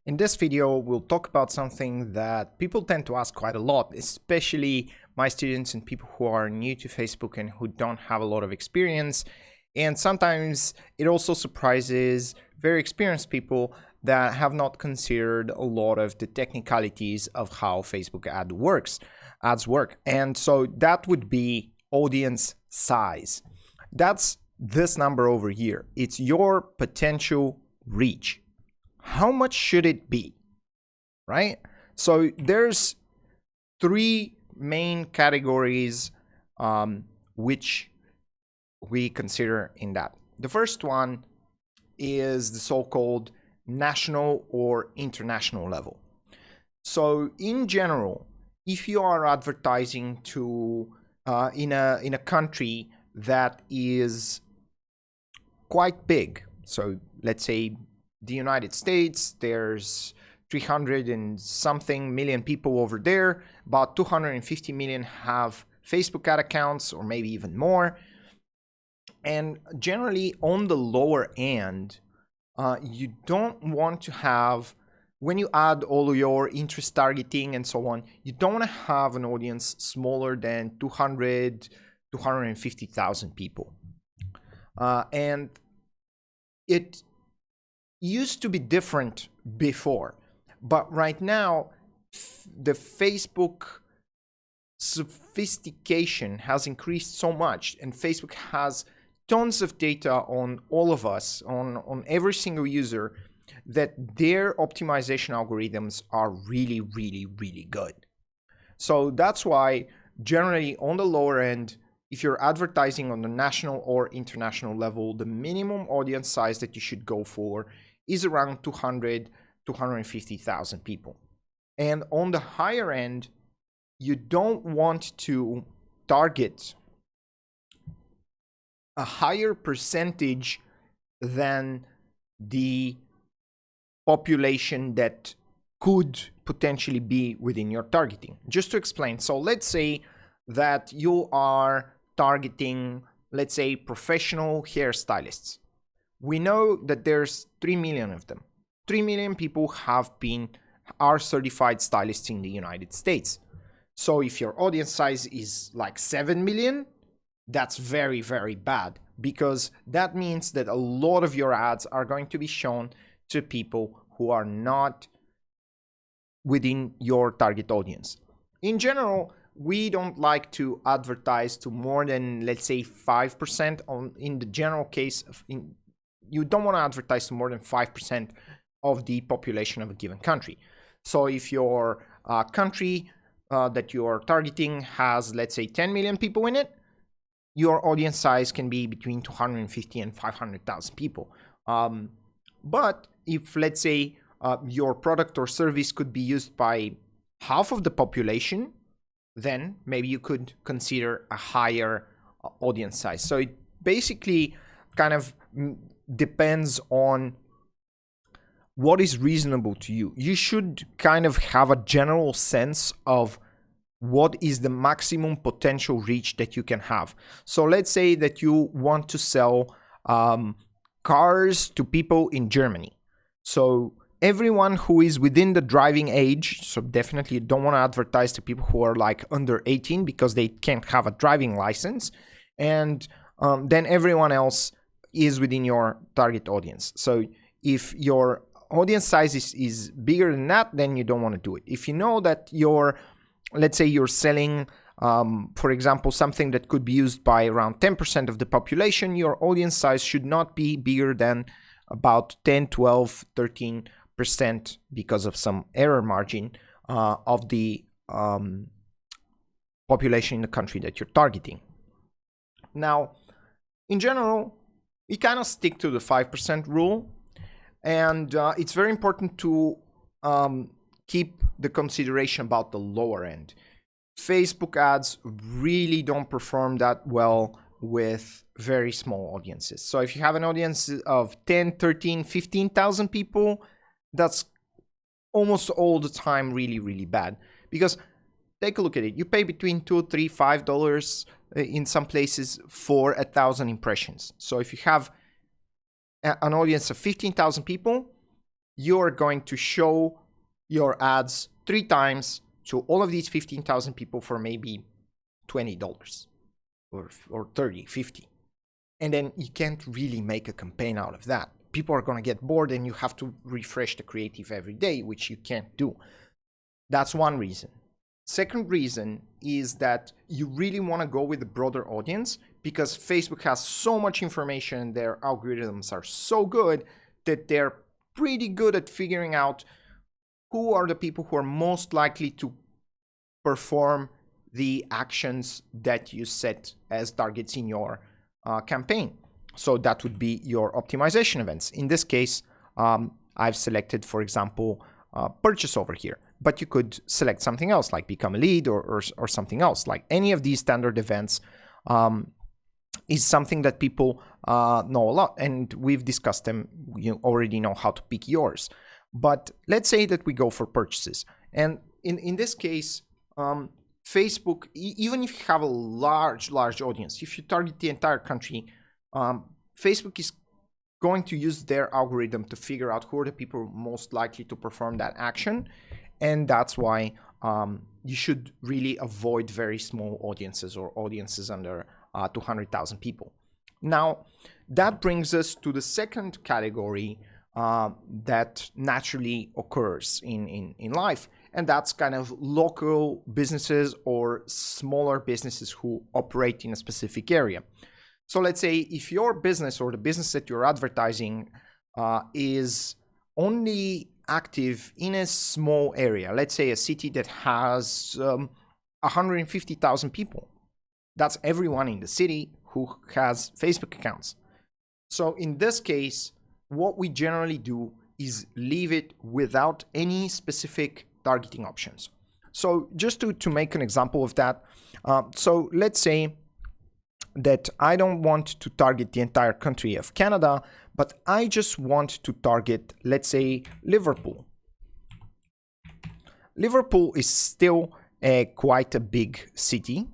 In this video, we'll talk about something that people tend to ask quite a lot, especially my students and people who are new to Facebook and who don't have a lot of experience. And sometimes it also surprises very experienced people that have not considered a lot of the technicalities of how Facebook ads work. And so that would be audience size. That's this number over here. It's your potential reach. How much should it be, right? So there's three main categories which we consider in that. The first one is the so-called national or international level. So in general, if you are advertising to in a country that is quite big, so let's say the United States, there's 300 and something million people over there, about 250 million have Facebook ad accounts, or maybe even more. And generally on the lower end, you don't want to have, when you add all your interest targeting and so on, you don't want to have an audience smaller than 250,000 people. And it used to be different before, but right now the Facebook sophistication has increased so much, and Facebook has tons of data on all of us, on every single user, that their optimization algorithms are really good. So that's why generally on the lower end, if you're advertising on the national or international level, the minimum audience size that you should go for is around 250,000 people. And on the higher end, you don't want to target a higher percentage than the population that could potentially be within your targeting. Just to explain, so let's say that you are targeting, let's say, professional hairstylists. We know that there's 3 million of them. 3 million people are certified stylists in the United States. So if your audience size is like 7 million, that's very bad, because that means that a lot of your ads are going to be shown to people who are not within your target audience. In general, we don't like to advertise to more than, let's say, 5% in the general case of, you don't want to advertise to more than 5% of the population of a given country. So if your country that you're targeting has, let's say, 10 million people in it, your audience size can be between 250 and 500,000 people. But if, let's say, your product or service could be used by half of the population, then maybe you could consider a higher audience size. So it basically kind of depends on what is reasonable to you. You should kind of have a general sense of what is the maximum potential reach that you can have. So let's say that you want to sell cars to people in Germany. So everyone who is within the driving age, so definitely you don't want to advertise to people who are like under 18 because they can't have a driving license. And then everyone else is within your target audience. So if your audience size is bigger than that, then you don't want to do it. If you know that let's say you're selling, for example, something that could be used by around 10% of the population, your audience size should not be bigger than about 10, 12, 13% because of some error margin of the population in the country that you're targeting. Now, in general, we kind of stick to the 5% rule, and it's very important to keep the consideration about the lower end. Facebook ads really don't perform that well with very small audiences. So if you have an audience of 10, 13, 15,000 people, that's almost all the time really bad, because take a look at it. You pay between $2, $3, $5 in some places for 1,000 impressions. So if you have an audience of 15,000 people, you're going to show your ads 3 times to all of these 15,000 people for maybe $20 or 30, 50. And then you can't really make a campaign out of that. People are going to get bored and you have to refresh the creative every day, which you can't do. That's one reason. Second reason is that you really want to go with a broader audience because Facebook has so much information, their algorithms are so good that they're pretty good at figuring out who are the people who are most likely to perform the actions that you set as targets in your campaign. So that would be your optimization events. In this case, I've selected, for example, purchase over here, but you could select something else like become a lead or something else. Like any of these standard events is something that people know a lot, and we've discussed them. You already know how to pick yours. But let's say that we go for purchases. And in this case, Facebook, even if you have a large audience, if you target the entire country, Facebook is going to use their algorithm to figure out who are the people most likely to perform that action. And that's why you should really avoid very small audiences or audiences under 200,000 people. Now, that brings us to the second category that naturally occurs in life, and that's kind of local businesses or smaller businesses who operate in a specific area. So let's say if your business or the business that you're advertising is only active in a small area, let's say a city that has 150,000 people. That's everyone in the city who has Facebook accounts. So in this case, what we generally do is leave it without any specific targeting options. So just to make an example of that, so let's say that I don't want to target the entire country of Canada, but I just want to target, let's say, Liverpool. Liverpool is still quite a big city.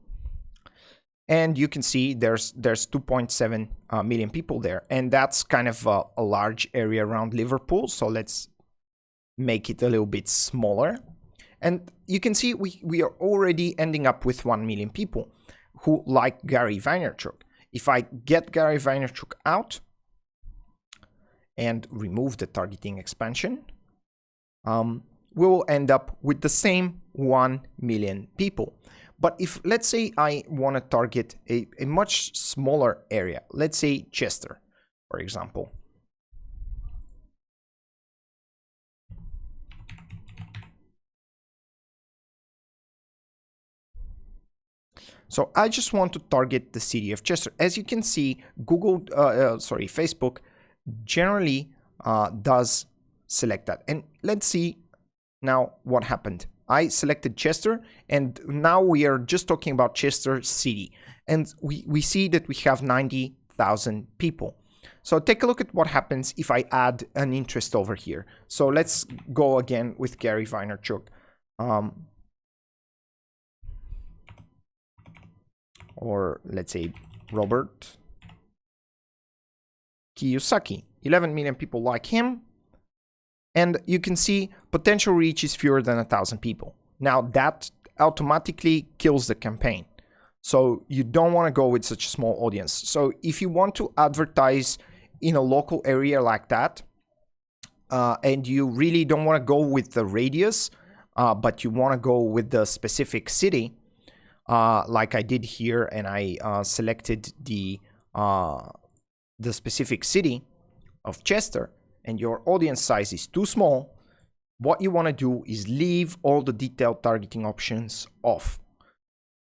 And you can see there's 2.7 million people there. And that's kind of a large area around Liverpool. So let's make it a little bit smaller. And you can see we are already ending up with 1 million people who like Gary Vaynerchuk. If I get Gary Vaynerchuk out and remove the targeting expansion, we will end up with the same 1 million people. But if, let's say, I want to target a much smaller area, let's say Chester, for example. So I just want to target the city of Chester. As you can see, Facebook generally does select that. And let's see now what happened. I selected Chester, and now we are just talking about Chester City. And we see that we have 90,000 people. So take a look at what happens if I add an interest over here. So let's go again with Gary Vaynerchuk. Or let's say Robert Kiyosaki. 11 million people like him. And you can see potential reach is fewer than 1,000 people. Now that automatically kills the campaign. So you don't want to go with such a small audience. So if you want to advertise in a local area like that, and you really don't want to go with the radius, but you want to go with the specific city, like I did here, and I selected the specific city of Chester, and your audience size is too small, what you want to do is leave all the detailed targeting options off.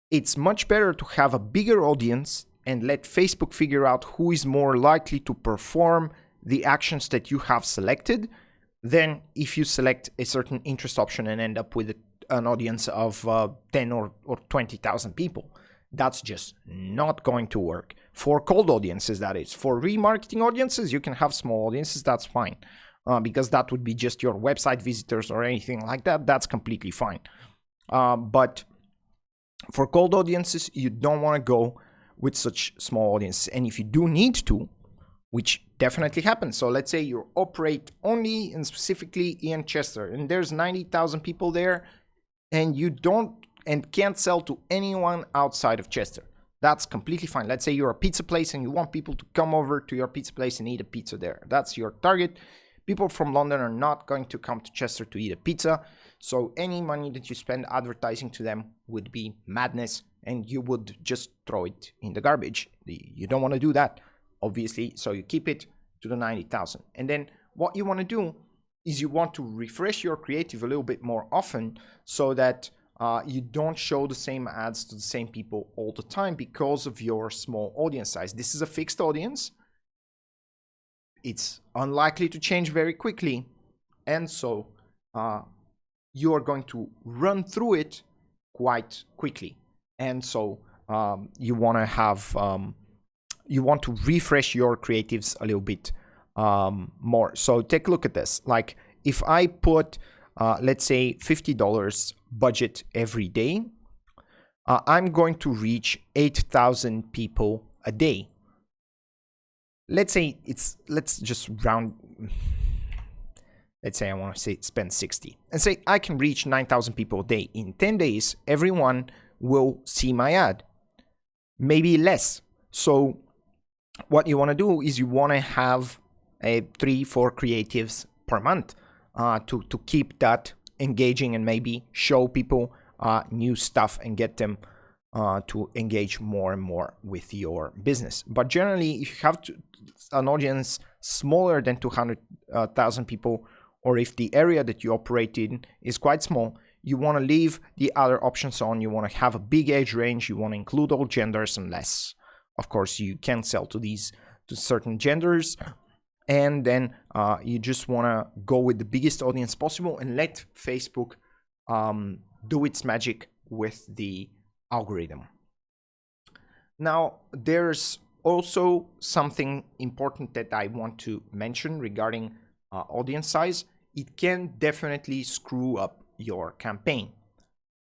It's much better to have a bigger audience and let Facebook figure out who is more likely to perform the actions that you have selected than if you select a certain interest option and end up with an audience of 10 or 20,000 people. That's just not going to work. For cold audiences, that is. For remarketing audiences, you can have small audiences, that's fine. Because that would be just your website visitors or anything like that. That's completely fine. But for cold audiences, you don't want to go with such small audiences. And if you do need to, which definitely happens. So let's say you operate only and specifically in Chester, and there's 90,000 people there, and you don't and can't sell to anyone outside of Chester. That's completely fine. Let's say you're a pizza place and you want people to come over to your pizza place and eat a pizza there. That's your target. People from London are not going to come to Chester to eat a pizza. So any money that you spend advertising to them would be madness, and you would just throw it in the garbage. You don't want to do that, obviously. So you keep it to the 90,000. And then what you want to do is you want to refresh your creative a little bit more often, so that you don't show the same ads to the same people all the time because of your small audience size. This is a fixed audience. It's unlikely to change very quickly. And so you are going to run through it quite quickly. And so you want to have, you want to refresh your creatives a little bit more. So take a look at this. Like if I put, let's say $50 budget every day, I'm going to reach 8,000 people a day. Let's say let's just round, let's say I want to spend 60 and say I can reach 9,000 people a day. In 10 days, everyone will see my ad, maybe less. So what you want to do is you want to have 3-4 creatives per month to keep that engaging and maybe show people new stuff and get them to engage more and more with your business. But generally, if you have an audience smaller than 200,000 people, or if the area that you operate in is quite small, you want to leave the other options on. You want to have a big age range. You want to include all genders, unless, of course, you can sell to certain genders. And then you just want to go with the biggest audience possible and let Facebook do its magic with the algorithm. Now, there's also something important that I want to mention regarding audience size. It can definitely screw up your campaign.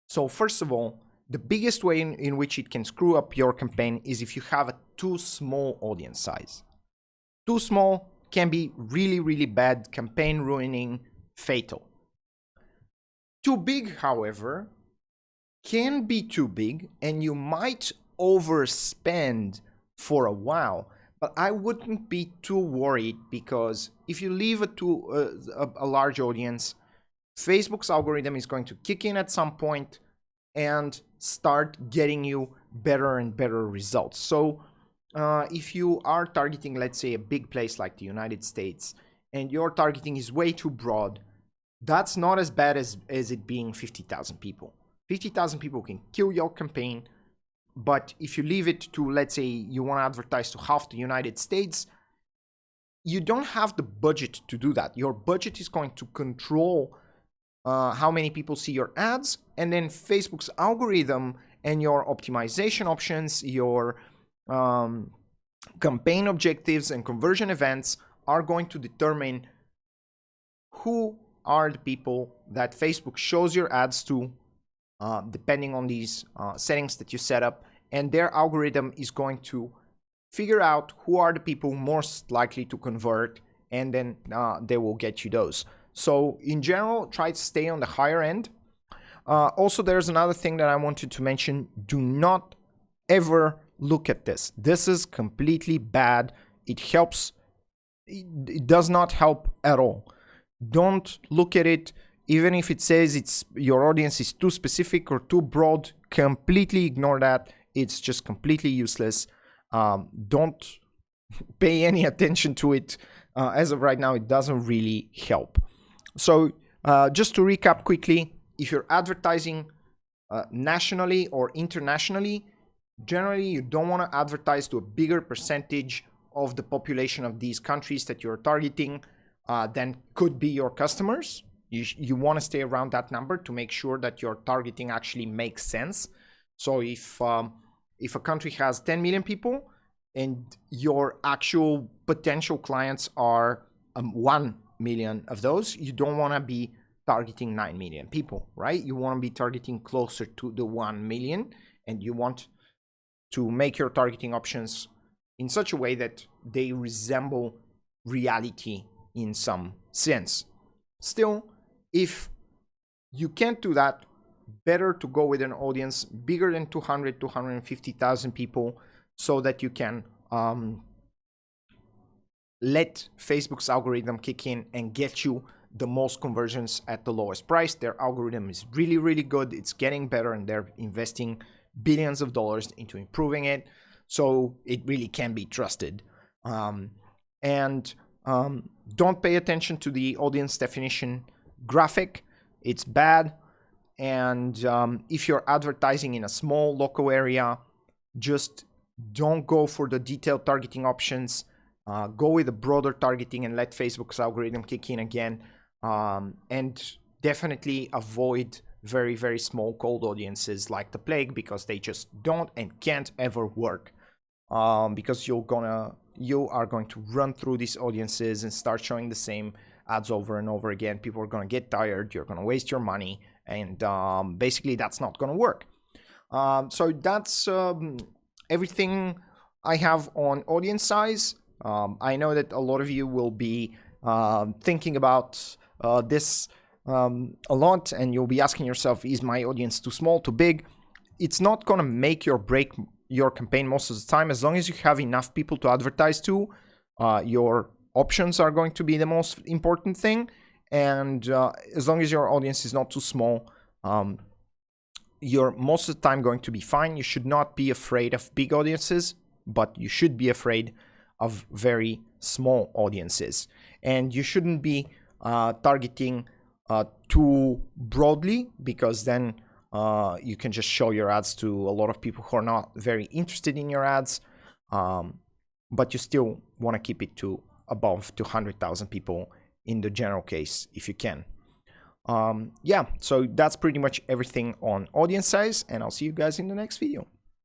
So first of all, the biggest way in which it can screw up your campaign is if you have a too small audience size. Too small can be really, really bad, campaign ruining, fatal. Too big, however, can be too big, and you might overspend for a while, but I wouldn't be too worried, because if you leave it to a large audience, Facebook's algorithm is going to kick in at some point and start getting you better and better results. So if you are targeting, let's say, a big place like the United States, and your targeting is way too broad, that's not as bad as it being 50,000 people. 50,000 people can kill your campaign, but if you leave it to, let's say, you want to advertise to half the United States, you don't have the budget to do that. Your budget is going to control how many people see your ads, and then Facebook's algorithm and your optimization options, your campaign objectives and conversion events are going to determine who are the people that Facebook shows your ads to, depending on these settings that you set up, and their algorithm is going to figure out who are the people most likely to convert, and then they will get you those. So in general, try to stay on the higher end. Also, there's another thing that I wanted to mention. Do not ever look at this. This is completely bad. It does not help at all. Don't look at it. Even if it says your audience is too specific or too broad, completely ignore that. It's just completely useless. Don't pay any attention to it. As of right now, it doesn't really help. So just to recap quickly, if you're advertising nationally or internationally, generally you don't want to advertise to a bigger percentage of the population of these countries that you're targeting than could be your customers. You want to stay around that number to make sure that your targeting actually makes sense. So if a country has 10 million people and your actual potential clients are 1 million of those, you don't want to be targeting 9 million people, right? You want to be targeting closer to the 1 million, and you want to make your targeting options in such a way that they resemble reality in some sense. Still, if you can't do that, better to go with an audience bigger than 200, 250,000 people, so that you can let Facebook's algorithm kick in and get you the most conversions at the lowest price. Their algorithm is really, really good. It's getting better, and they're investing billions of dollars into improving it. So it really can be trusted. Don't pay attention to the audience definition graphic. It's bad. And if you're advertising in a small local area, just don't go for the detailed targeting options. Go with a broader targeting and let Facebook's algorithm kick in again. And definitely avoid very, very small cold audiences like the plague, because they just don't and can't ever work. Because you are going to run through these audiences and start showing the same ads over and over again. People are going to get tired. You're going to waste your money. And basically, that's not going to work. So that's everything I have on audience size. I know that a lot of you will be thinking about this a lot, and you'll be asking yourself, is my audience too small, too big? It's not going to make or break your campaign most of the time. As long as you have enough people to advertise to, your options are going to be the most important thing. And as long as your audience is not too small, you're most of the time going to be fine. You should not be afraid of big audiences, but you should be afraid of very small audiences. And you shouldn't be targeting too broadly, because then you can just show your ads to a lot of people who are not very interested in your ads. But you still want to keep it to above 200,000 people in the general case, if you can. Yeah, so that's pretty much everything on audience size, and I'll see you guys in the next video.